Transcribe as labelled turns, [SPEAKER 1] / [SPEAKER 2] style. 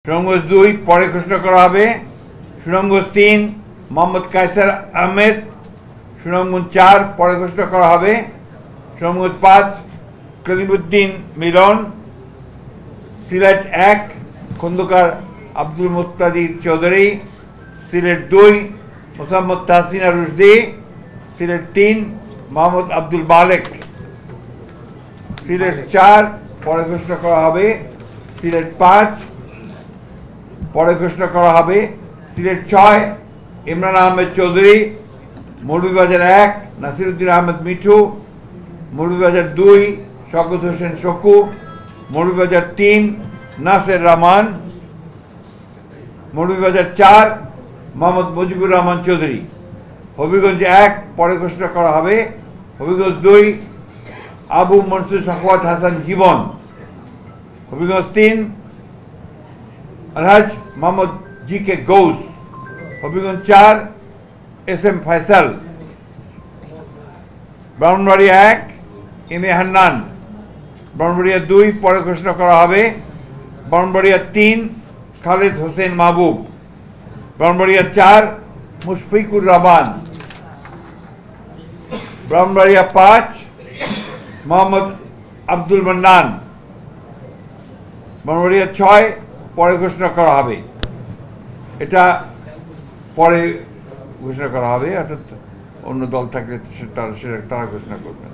[SPEAKER 1] সুনামগঞ্জ 2 পরে ঘোষণা করা হবে। সুনামগঞ্জ 3 মোহাম্মদ কায়সার আহমেদ। সুনামগঞ্জ 4 পরে ঘোষণা করা হবে। সুনামগঞ্জ 5 কলিমুদ্দিন মিলন। সিলেট 1 খন্দকার আব্দুল মুত্তাদির চৌধুরী। সিলেট 2 মোসাম্মদ তাহসিনা রুশদি। সিলেট 3 মোহাম্মদ আব্দুল মালেক। সিলেট 4 পরে ঘোষণা করা হবে। সিলেট 5 পরে ঘোষণা করা হবে। সিলেট 6 ইমরান আহমেদ চৌধুরী। মৌলভীবাজার 1 নাসিরউদ্দিন আহমেদ মিঠু। মৌলভীবাজার 2 শওকত হোসেন শকু। মৌলভীবাজার 3 নাসের রহমান। মৌলভীবাজার 4 মোহাম্মদ মুজিবুর রহমান চৌধুরী। হবিগঞ্জ 1 পরে ঘোষণা করা হবে। Habiganj 2 Abu Mansur Sakhawat Hasan Jibon. Habiganj 3 Alhaj Mohammad G K Gaus. Habiganj 4 S M Faisal. Brahmanbaria 1 M A Hannan. Brahmanbaria 2 পরে ঘোষণা করা হবে। ব্রাহ্মণবাড়িয়া 3 খালেদ হোসেন মাহবুব। ব্রাহ্মণবাড়িয়া 4 মুশফিকুর রহমান। ব্রাহ্মণবাড়িয়া 5 মোহাম্মদ আব্দুল মান্নান। ব্রাহ্মণবাড়িয়া 6 পরে ঘোষণা করা হবে। এটা পরে ঘোষণা করা হবে, অর্থাৎ অন্য দল থাকলে তারা ঘোষণা করবে।